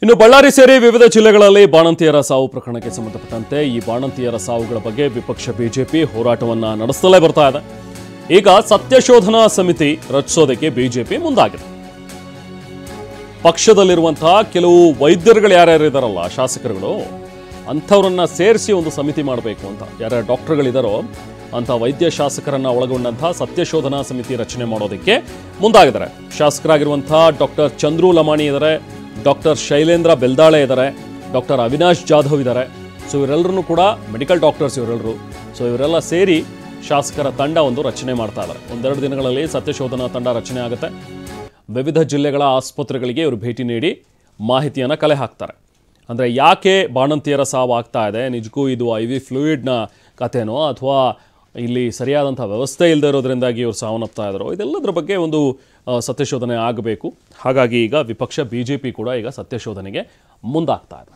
ಇನ್ನು ಬಳ್ಳಾರಿ ಸೇರಿ ವಿವಿಧ ಜಿಲ್ಲೆಗಳಲ್ಲಿ ಬಾಣಂತಿಯರ ಸಾವು ಪ್ರಕರಣಕ್ಕೆ ಸಂಬಂಧಪಟ್ಟಂತೆ ಈ ಬಾಣಂತಿಯರ ಸಾವುಗಳ ಬಗ್ಗೆ ವಿಪಕ್ಷ ಬಿಜೆಪಿ ಹೋರಾಟವನ್ನ ನಡೆಸುತ್ತಲೇ ಬರ್ತಾ ಇದೆ. ಈಗ ಸತ್ಯಶೋಧನಾ ಸಮಿತಿ ರಚಿಸೋದಕ್ಕೆ ಬಿಜೆಪಿ ಮುಂದಾಗಿದೆ. ಪಕ್ಷದಲ್ಲಿರುವಂತಹ ಕೆಲವು ವೈದ್ಯರುಗಳು ಯಾರ್ಯಾರು ಇದಾರಲ್ಲ, ಶಾಸಕರುಗಳು, ಅಂಥವ್ರನ್ನ ಸೇರಿಸಿ ಒಂದು ಸಮಿತಿ ಮಾಡಬೇಕು ಅಂತ ಯಾರ್ಯಾರು ಡಾಕ್ಟರ್ಗಳಿದಾರೋ ಅಂತ ವೈದ್ಯ ಶಾಸಕರನ್ನ ಒಳಗೊಂಡಂತಹ ಸತ್ಯಶೋಧನಾ ಸಮಿತಿ ರಚನೆ ಮಾಡೋದಕ್ಕೆ ಮುಂದಾಗಿದ್ದಾರೆ. ಶಾಸಕರಾಗಿರುವಂತಹ ಡಾಕ್ಟರ್ ಚಂದ್ರು ಲಮಾಣಿ ಇದ್ದಾರೆ, ಡಾಕ್ಟರ್ ಶೈಲೇಂದ್ರ ಬೆಲ್ದಾಳೆ ಇದ್ದಾರೆ, ಡಾಕ್ಟರ್ ಅವಿನಾಶ್ ಜಾಧವ್ ಇದ್ದಾರೆ. ಸೊ ಇವರೆಲ್ಲರೂ ಕೂಡ ಮೆಡಿಕಲ್ ಡಾಕ್ಟರ್ಸ್ ಇವರೆಲ್ಲರೂ. ಸೊ ಇವರೆಲ್ಲ ಸೇರಿ ಶಾಸಕರ ತಂಡ ಒಂದು ರಚನೆ ಮಾಡ್ತಾ ಇದ್ದಾರೆ. ಒಂದೆರಡು ದಿನಗಳಲ್ಲಿ ಸತ್ಯಶೋಧನಾ ತಂಡ ರಚನೆ ಆಗುತ್ತೆ. ವಿವಿಧ ಜಿಲ್ಲೆಗಳ ಆಸ್ಪತ್ರೆಗಳಿಗೆ ಇವರು ಭೇಟಿ ನೀಡಿ ಮಾಹಿತಿಯನ್ನು ಕಲೆ ಹಾಕ್ತಾರೆ. ಅಂದರೆ ಯಾಕೆ ಬಾಣಂತಿಯರ ಸಾವು ಆಗ್ತಾ ಇದೆ, ನಿಜಕ್ಕೂ ಇದು IV ಫ್ಲೂಯಿಡ್ನ ಕಥೆನೋ ಅಥವಾ ಇಲ್ಲಿ ಸರಿಯಾದಂಥ ವ್ಯವಸ್ಥೆ ಇಲ್ಲದೆ ಇರೋದ್ರಿಂದಾಗಿ ಇವರು ಸಾವನ್ನಪ್ತಾ ಇದ್ದಾರೋ, ಇದೆಲ್ಲದರ ಬಗ್ಗೆ ಒಂದು ಸತ್ಯಶೋಧನೆ ಆಗಬೇಕು. ಹಾಗಾಗಿ ಈಗ ವಿಪಕ್ಷ BJP ಕೂಡ ಈಗ ಸತ್ಯಶೋಧನೆಗೆ ಮುಂದಾಗ್ತಾ ಇದೆ.